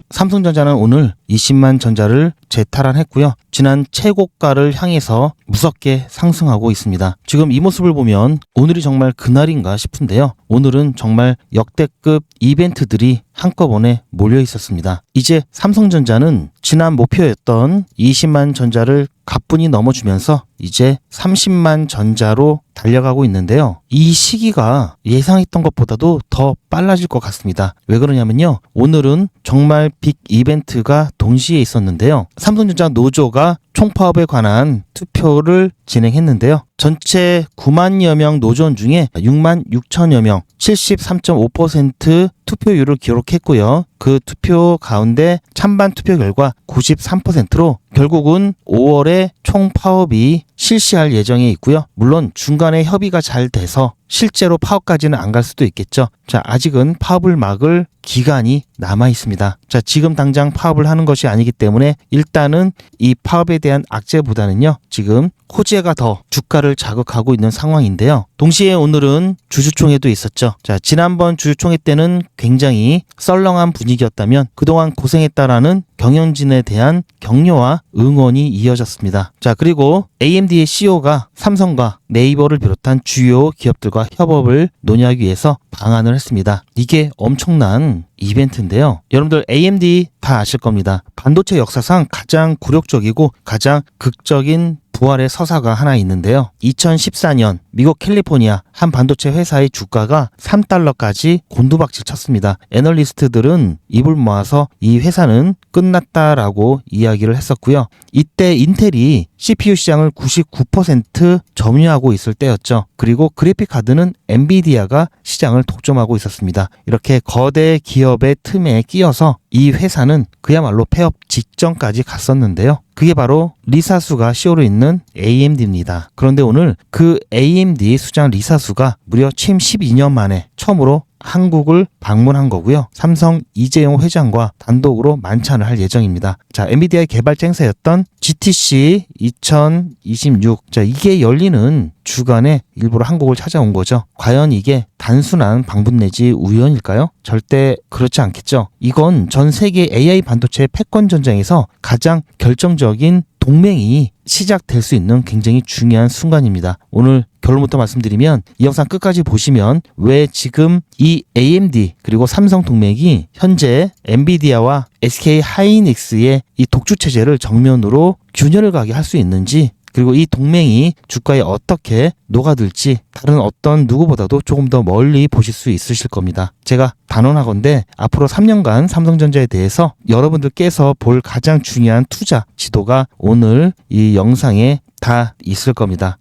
삼성전자는 오늘 20만 전자를 재탈환했고요. 지난 최고가를 향해서 무섭게 상승하고 있습니다. 지금 이 모습을 보면 오늘이 정말 그날인가 싶은데요. 오늘은 정말 역대급 이벤트들이 한꺼번에 몰려 있었습니다. 이제 삼성전자는 지난 목표였던 20만 전자를 가뿐히 넘어주면서 이제 30만 전자로 달려가고 있는데요. 이 시기가 예상했던 것보다도 더 빨라질 것 같습니다. 왜 그러냐면요. 오늘은 정말 빅 이벤트가 동시에 있었는데요. 삼성전자 노조가 총파업에 관한 투표를 진행했는데요. 전체 9만여 명 노조원 중에 6만 6천여 명, 73.5% 투표율을 기록했고요. 그 투표 가운데 찬반 투표 결과 93%로 결국은 5월에 총파업이 실시할 예정에 있고요. 물론 중간에 협의가 잘 돼서 실제로 파업까지는 안 갈 수도 있겠죠. 자, 아직은 파업을 막을 기간이 남아 있습니다. 자, 지금 당장 파업을 하는 것이 아니기 때문에 일단은 이 파업에 대한 악재보다는요. 지금 호재가 더 주가를 자극하고 있는 상황인데요. 동시에 오늘은 주주총회도 있었죠. 자, 지난번 주주총회 때는 굉장히 썰렁한 분위기였다면 그동안 고생했다라는 경영진에 대한 격려와 응원이 이어졌습니다. 자, 그리고 AMD의 CEO가 삼성과 네이버를 비롯한 주요 기업들과 협업을 논의하기 위해서 방한을 했습니다. 이게 엄청난 이벤트인데요. 여러분들 AMD 다 아실 겁니다. 반도체 역사상 가장 굴욕적이고 가장 극적인 부활의 서사가 하나 있는데요. 2014년 미국 캘리포니아 한 반도체 회사의 주가가 3달러까지 곤두박질 쳤습니다. 애널리스트들은 입을 모아서 이 회사는 끝났다라고 이야기를 했었고요. 이때 인텔이 CPU 시장을 99% 점유하고 있을 때였죠. 그리고 그래픽 카드는 엔비디아가 시장을 독점하고 있었습니다. 이렇게 거대 기업의 틈에 끼어서 이 회사는 그야말로 폐업 직전까지 갔었는데요. 그게 바로 리사수가 CEO로 있는 AMD입니다. 그런데 오늘 그 AMD 수장 리사수가 무려 취임 12년 만에 처음으로 한국을 방문한 거고요. 삼성 이재용 회장과 단독으로 만찬을 할 예정입니다. 자, 엔비디아의 개발자 행사였던 GTC 2026. 자, 이게 열리는 주간에 일부러 한국을 찾아온 거죠. 과연 이게 단순한 방문 내지 우연일까요? 절대 그렇지 않겠죠. 이건 전 세계 AI 반도체 패권 전쟁에서 가장 결정적인 동맹이 시작될 수 있는 굉장히 중요한 순간입니다. 오늘 결론부터 말씀드리면 이 영상 끝까지 보시면 왜 지금 이 AMD 그리고 삼성 동맹이 현재 엔비디아와 SK 하이닉스의 이 독주 체제를 정면으로 균열을 가게 할 수 있는지, 그리고 이 동맹이 주가에 어떻게 녹아들지 다른 어떤 누구보다도 조금 더 멀리 보실 수 있으실 겁니다. 제가 단언하건대 앞으로 3년간 삼성전자에 대해서 여러분들께서 볼 가장 중요한 투자 지도가 오늘 이 영상에 다 있을 겁니다.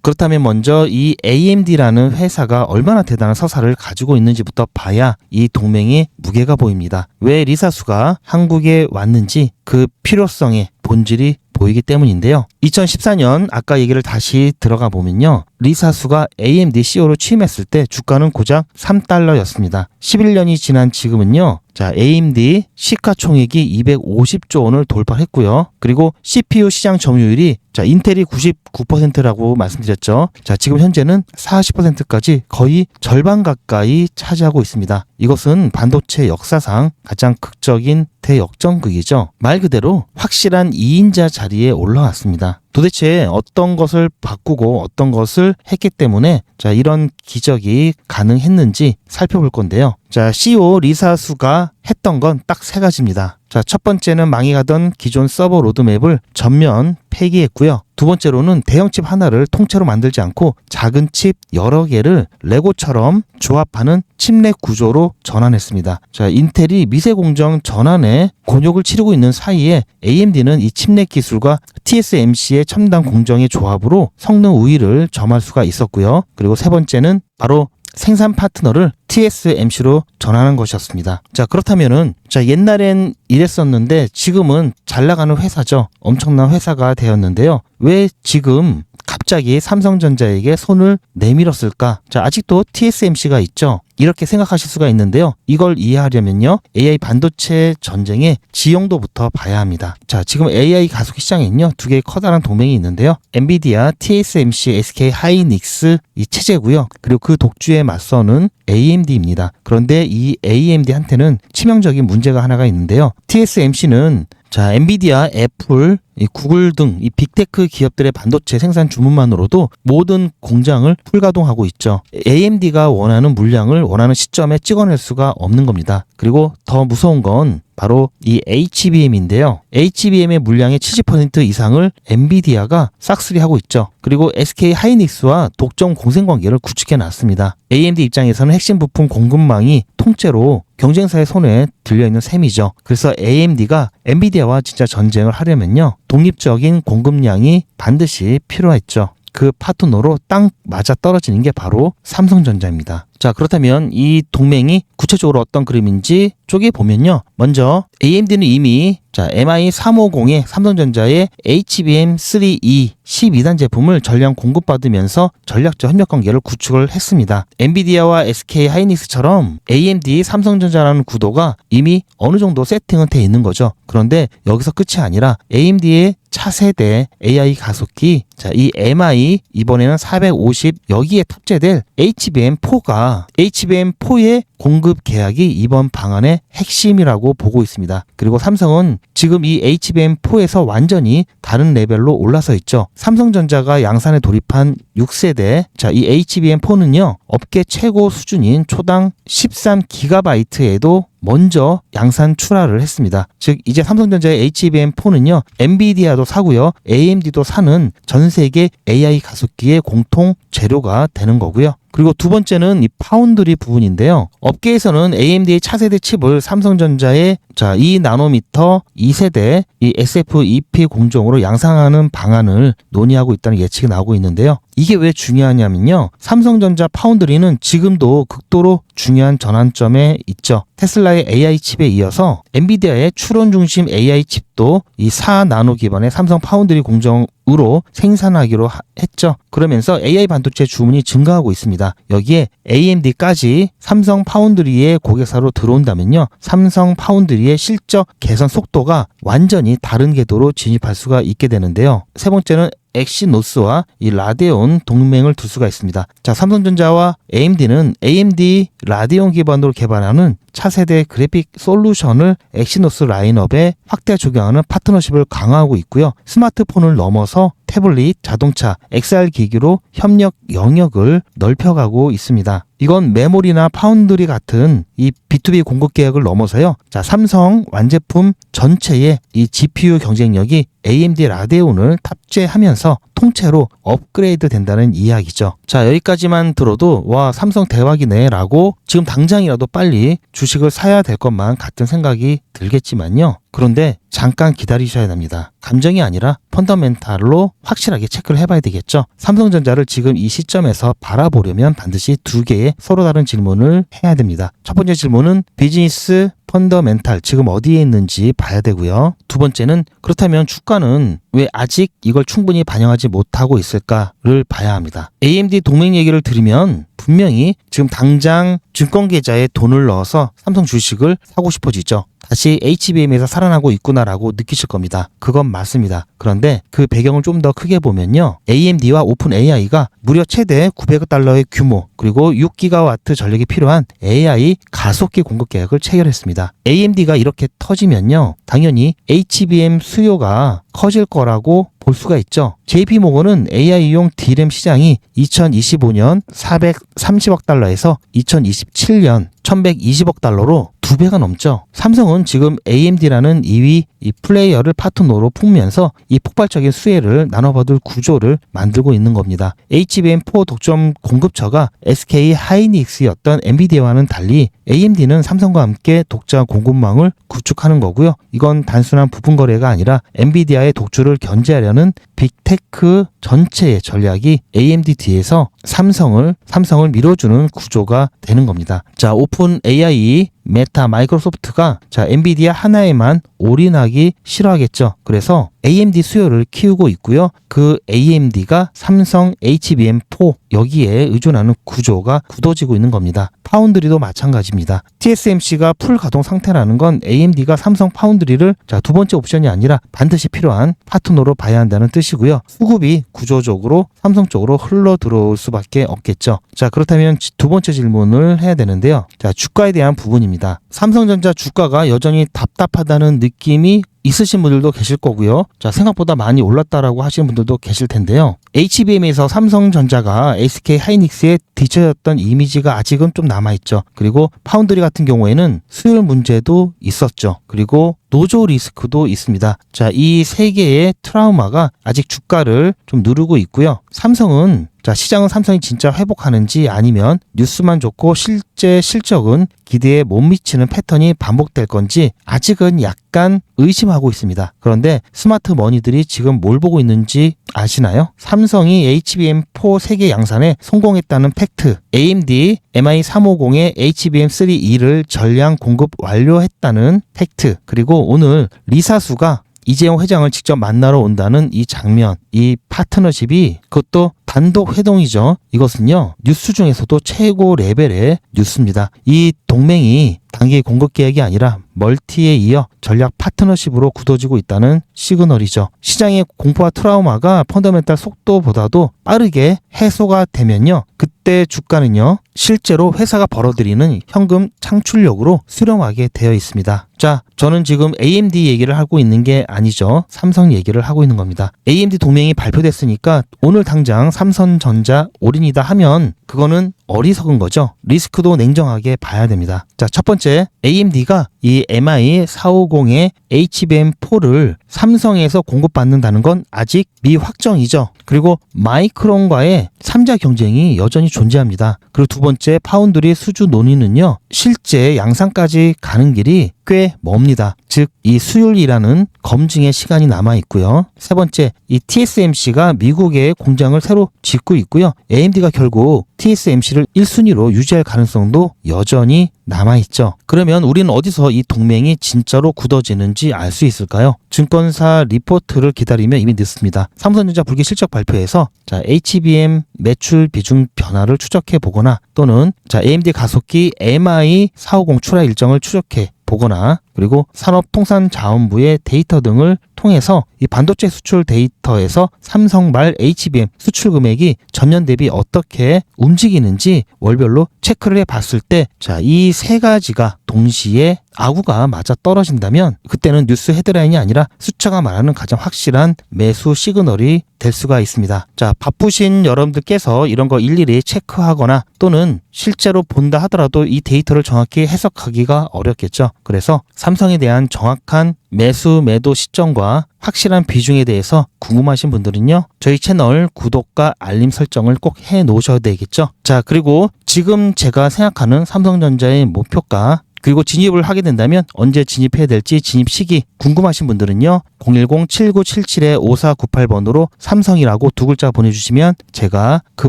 그렇다면 먼저 이 AMD라는 회사가 얼마나 대단한 서사를 가지고 있는지부터 봐야 이 동맹의 무게가 보입니다. 왜 리사수가 한국에 왔는지 그 필요성의 본질이 보이기 때문인데요. 2014년 아까 얘기를 다시 들어가 보면요. 리사수가 AMD CEO로 취임했을 때 주가는 고작 3달러였습니다. 11년이 지난 지금은요. 자, AMD 시가총액이 250조 원을 돌파했고요. 그리고 CPU 시장 점유율이 자, 인텔이 99%라고 말씀드렸죠. 자, 지금 현재는 40%까지 거의 절반 가까이 차지하고 있습니다. 이것은 반도체 역사상 가장 극적인 대역전극이죠. 말 그대로 확실한 2인자 자리에 올라왔습니다. 도대체 어떤 것을 바꾸고 어떤 것을 했기 때문에 자, 이런 기적이 가능했는지 살펴볼 건데요. 자, CEO 리사수가 했던 건 딱 세 가지입니다. 자, 첫 번째는 망해가던 기존 서버 로드맵을 전면 폐기했고요. 두 번째로는 대형 칩 하나를 통째로 만들지 않고 작은 칩 여러 개를 레고처럼 조합하는 칩넷 구조로 전환했습니다. 자, 인텔이 미세 공정 전환에 곤욕을 치르고 있는 사이에 AMD는 이 칩넷 기술과 TSMC의 첨단 공정의 조합으로 성능 우위를 점할 수가 있었고요. 그리고 세 번째는 바로 생산 파트너를 TSMC로 전하는 것이었습니다. 자, 그렇다면은 자, 옛날엔 이랬었는데 지금은 잘 나가는 회사죠. 엄청난 회사가 되었는데요. 왜 지금 갑자기 삼성전자에게 손을 내밀었을까? 자, 아직도 TSMC가 있죠. 이렇게 생각하실 수가 있는데요. 이걸 이해하려면요, AI 반도체 전쟁의 지형도부터 봐야 합니다. 자, 지금 AI 가속 시장에는요, 두 개의 커다란 동맹이 있는데요. 엔비디아, TSMC, SK 하이닉스 이 체제고요. 그리고 그 독주에 맞서는 AMD입니다. 그런데 이 AMD한테는 치명적인 문제가 하나가 있는데요. TSMC는 자, 엔비디아, 애플, 구글 등 이 빅테크 기업들의 반도체 생산 주문만으로도 모든 공장을 풀가동하고 있죠. AMD가 원하는 물량을 원하는 시점에 찍어낼 수가 없는 겁니다. 그리고 더 무서운 건 바로 이 HBM인데요. HBM의 물량의 70% 이상을 엔비디아가 싹쓸이하고 있죠. 그리고 SK 하이닉스와 독점 공생 관계를 구축해 놨습니다. AMD 입장에서는 핵심 부품 공급망이 통째로 경쟁사의 손에 들려있는 셈이죠. 그래서 AMD가 엔비디아와 진짜 전쟁을 하려면요, 독립적인 공급량이 반드시 필요했죠. 그 파트너로 딱 맞아 떨어지는 게 바로 삼성전자입니다. 자, 그렇다면 이 동맹이 구체적으로 어떤 그림인지 쪼개 보면요. 먼저 AMD는 이미 MI350의 삼성전자의 HBM3E 12단 제품을 전량 공급받으면서 전략적 협력 관계를 구축을 했습니다. 엔비디아와 SK 하이닉스처럼 AMD, 삼성전자라는 구도가 이미 어느 정도 세팅은 돼 있는 거죠. 그런데 여기서 끝이 아니라 AMD의 차세대 AI 가속기, 이 MI 이번에는 450 여기에 탑재될 HBM4가 HBM4의 공급 계약이 이번 방안의 핵심이라고 보고 있습니다. 그리고 삼성은 지금 이 HBM4에서 완전히 다른 레벨로 올라서 있죠. 삼성전자가 양산에 돌입한 6세대 이 HBM4는요, 업계 최고 수준인 초당 13GB에도 먼저 양산 출하를 했습니다. 즉 이제 삼성전자의 HBM4는요, 엔비디아도 사고요, AMD도 사는 전 세계 AI 가속기의 공통 재료가 되는 거고요. 그리고 두 번째는 이 파운드리 부분인데요. 업계에서는 AMD의 차세대 칩을 삼성전자의 2나노미터 2세대 이 SF-EP 공정으로 양산하는 방안을 논의하고 있다는 예측이 나오고 있는데요. 이게 왜 중요하냐면요, 삼성전자 파운드리는 지금도 극도로 중요한 전환점에 있죠. 테슬라의 AI 칩에 이어서 엔비디아의 추론 중심 AI 칩도 이 4나노 기반의 삼성 파운드리 공정으로 생산하기로 했죠. 그러면서 AI 반도체 주문이 증가하고 있습니다. 여기에 AMD까지 삼성 파운드리의 고객사로 들어온다면요, 삼성 파운드리의 실적 개선 속도가 완전히 다른 궤도로 진입할 수가 있게 되는데요. 세 번째는 엑시노스와 이 라데온 동맹을 둘 수가 있습니다. 삼성전자와 AMD는 AMD 라데온 기반으로 개발하는 차세대 그래픽 솔루션을 엑시노스 라인업에 확대 적용하는 파트너십을 강화하고 있고요. 스마트폰을 넘어서 태블릿, 자동차, XR 기기로 협력 영역을 넓혀가고 있습니다. 이건 메모리나 파운드리 같은 이 B2B 공급 계약을 넘어서요, 삼성 완제품 전체의 이 GPU 경쟁력이 AMD 라데온을 탑재하면서 통째로 업그레이드 된다는 이야기죠. 여기까지만 들어도 와, 삼성 대박이네 라고 지금 당장이라도 빨리 주식을 사야 될 것만 같은 생각이 들겠지만요. 그런데 잠깐 기다리셔야 됩니다. 감정이 아니라 펀더멘탈로 확실하게 체크를 해봐야 되겠죠. 삼성전자를 지금 이 시점에서 바라보려면 반드시 두 개의 서로 다른 질문을 해야 됩니다. 첫 번째 질문은 비즈니스 펀더멘탈, 지금 어디에 있는지 봐야 되고요. 두 번째는 그렇다면 주가는 왜 아직 이걸 충분히 반영하지 못하고 있을까를 봐야 합니다. AMD 동맹 얘기를 들으면 분명히 지금 당장 증권 계좌에 돈을 넣어서 삼성 주식을 사고 싶어지죠. 다시 HBM에서 살아나고 있구나라고 느끼실 겁니다. 그건 맞습니다. 그런데 그 배경을 좀 더 크게 보면요, AMD와 오픈 AI가 무려 최대 900억 달러의 규모, 그리고 6기가와트 전력이 필요한 AI 가속기 공급 계약을 체결했습니다. AMD가 이렇게 터지면요, 당연히 HBM 수요가 커질 거라고 볼 수가 있죠. JP모건은 AI용 D램 시장이 2025년 430억 달러에서 2027년 1120억 달러로 2배가 넘죠. 삼성은 지금 AMD라는 2위 이 플레이어를 파트너로 품으면서 이 폭발적인 수혜를 나눠받을 구조를 만들고 있는 겁니다. HBM4 독점 공급처가 SK 하이닉스였던 엔비디아와는 달리 AMD는 삼성과 함께 독자 공급망을 구축하는 거고요. 이건 단순한 부품 거래가 아니라 엔비디아의 독주를 견제하려는 빅테크 전체의 전략이 AMD 뒤에서 삼성을 밀어주는 구조가 되는 겁니다. 자, 오픈 AI, 메타, 마이크로소프트가 자, 엔비디아 하나에만 올인하기 싫어하겠죠. 그래서 AMD 수요를 키우고 있고요. 그 AMD가 삼성 HBM4 여기에 의존하는 구조가 굳어지고 있는 겁니다. 파운드리도 마찬가지입니다. TSMC가 풀 가동 상태라는 건 AMD가 삼성 파운드리를 자, 두 번째 옵션이 아니라 반드시 필요한 파트너로 봐야 한다는 뜻이고요. 수급이 구조적으로 삼성 쪽으로 흘러 들어올 수밖에 없겠죠. 자, 그렇다면 두 번째 질문을 해야 되는데요. 자, 주가에 대한 부분입니다. 삼성전자 주가가 여전히 답답하다는 느낌이 있으신 분들도 계실 거고요. 자, 생각보다 많이 올랐다라고 하시는 분들도 계실 텐데요. HBM에서 삼성전자가 SK 하이닉스에 뒤처졌던 이미지가 아직은 좀 남아있죠. 그리고 파운드리 같은 경우에는 수율 문제도 있었죠. 그리고 노조 리스크도 있습니다. 자, 이 세 개의 트라우마가 아직 주가를 좀 누르고 있고요. 삼성은 자, 시장은 삼성이 진짜 회복하는지 아니면 뉴스만 좋고 실제 실적은 기대에 못 미치는 패턴이 반복될 건지 아직은 약간 의심하고 있습니다. 그런데 스마트 머니들이 지금 뭘 보고 있는지 아시나요? 삼성이 HBM4 세계 양산에 성공했다는 팩트, AMD MI350의 HBM3E를 전량 공급 완료했다는 팩트, 그리고 오늘 리사수가 이재용 회장을 직접 만나러 온다는 이 장면, 이 파트너십이 그것도 단독 회동이죠. 이것은요, 뉴스 중에서도 최고 레벨의 뉴스입니다. 이 동맹이 단기 공급 계획이 아니라 멀티에 이어 전략 파트너십으로 굳어지고 있다는 시그널이죠. 시장의 공포와 트라우마가 펀더멘탈 속도보다도 빠르게 해소가 되면요, 그때 주가는요, 실제로 회사가 벌어들이는 현금 창출력으로 수렴하게 되어 있습니다. 자, 저는 지금 AMD 얘기를 하고 있는 게 아니죠. 삼성 얘기를 하고 있는 겁니다. AMD 동맹이 발표됐으니까 오늘 당장 삼성전자 올인이다 하면 그거는 어리석은 거죠. 리스크도 냉정하게 봐야 됩니다. 자, 첫 번째, AMD가 이 MI450의 HBM4를 삼성에서 공급받는다는 건 아직 미확정이죠. 그리고 마이크론과의 3자 경쟁이 여전히 존재합니다. 그리고 두 번째, 파운드리 수주 논의는요, 실제 양산까지 가는 길이 꽤 멉니다. 즉, 이 수율이라는 검증의 시간이 남아 있고요. 세 번째, 이 TSMC가 미국에 공장을 새로 짓고 있고요. AMD가 결국 TSMC를 1순위로 유지할 가능성도 여전히 남아있죠. 그러면 우리는 어디서 이 동맹이 진짜로 굳어지는지 알 수 있을까요? 증권사 리포트를 기다리면 이미 늦습니다. 삼성전자 분기 실적 발표에서 자, HBM 매출 비중 변화를 추적해 보거나 또는 자, AMD 가속기 MI450 출하 일정을 추적해 보거나 그리고 산업통상자원부의 데이터 등을 통해서 이 반도체 수출 데이터에서 삼성발 HBM 수출 금액이 전년 대비 어떻게 움직이는지 월별로 체크를 해봤을 때 자, 이 세 가지가 동시에 아구가 맞아 떨어진다면 그때는 뉴스 헤드라인이 아니라 숫자가 말하는 가장 확실한 매수 시그널이 될 수가 있습니다. 자, 바쁘신 여러분들께서 이런 거 일일이 체크하거나 또는 실제로 본다 하더라도 이 데이터를 정확히 해석하기가 어렵겠죠. 그래서 삼성에 대한 정확한 매수 매도 시점과 확실한 비중에 대해서 궁금하신 분들은요, 저희 채널 구독과 알림 설정을 꼭 해 놓으셔야 되겠죠. 자, 그리고 지금 제가 생각하는 삼성전자의 목표가 그리고 진입을 하게 된다면 언제 진입해야 될지 진입 시기 궁금하신 분들은요, 010-7977-5498번으로 삼성이라고 두 글자 보내주시면 제가 그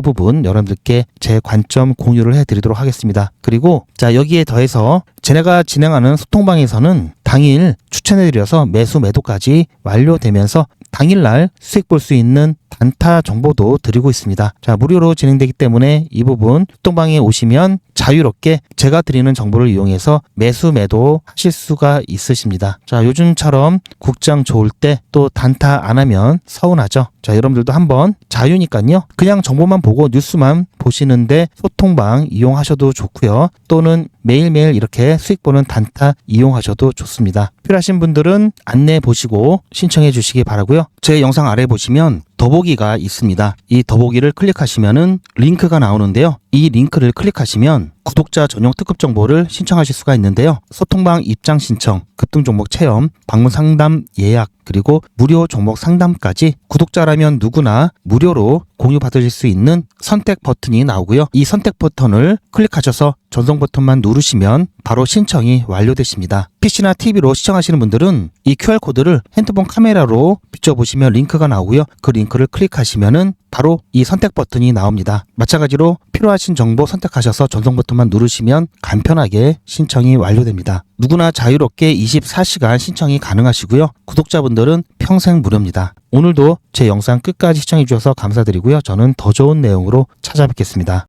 부분 여러분들께 제 관점 공유를 해드리도록 하겠습니다. 그리고 자, 여기에 더해서 제가 진행하는 소통방에서는 당일 추천해드려서 매수 매도까지 완료되면서 당일날 수익 볼 수 있는 단타 정보도 드리고 있습니다. 자, 무료로 진행되기 때문에 이 부분 소통방에 오시면 자유롭게 제가 드리는 정보를 이용해서 매수 매도 하실 수가 있으십니다. 자, 요즘처럼 국장 좋을 때 또 단타 안 하면 서운하죠. 자, 여러분들도 한번 자유니까요, 그냥 정보만 보고 뉴스만 보시는데 소통방 이용하셔도 좋고요. 또는 매일매일 이렇게 수익 보는 단타 이용하셔도 좋습니다. 필요하신 분들은 안내 보시고 신청해 주시기 바라고요. 제 영상 아래 보시면 더보기가 있습니다. 이 더보기를 클릭하시면은 링크가 나오는데요. 이 링크를 클릭하시면 구독자 전용 특급 정보를 신청하실 수가 있는데요. 소통방 입장 신청, 급등 종목 체험, 방문 상담 예약, 그리고 무료 종목 상담까지 구독자라면 누구나 무료로 공유 받으실 수 있는 선택 버튼이 나오고요. 이 선택 버튼을 클릭하셔서 전송 버튼만 누르시면 바로 신청이 완료되십니다. PC나 TV로 시청하시는 분들은 이 QR코드를 핸드폰 카메라로 비춰보시면 링크가 나오고요. 그 링크를 클릭하시면은 바로 이 선택 버튼이 나옵니다. 마찬가지로 필요하신 정보 선택하셔서 전송 버튼만 누르시면 간편하게 신청이 완료됩니다. 누구나 자유롭게 24시간 신청이 가능하시고요. 구독자분들은 평생 무료입니다. 오늘도 제 영상 끝까지 시청해 주셔서 감사드리고요. 저는 더 좋은 내용으로 찾아뵙겠습니다.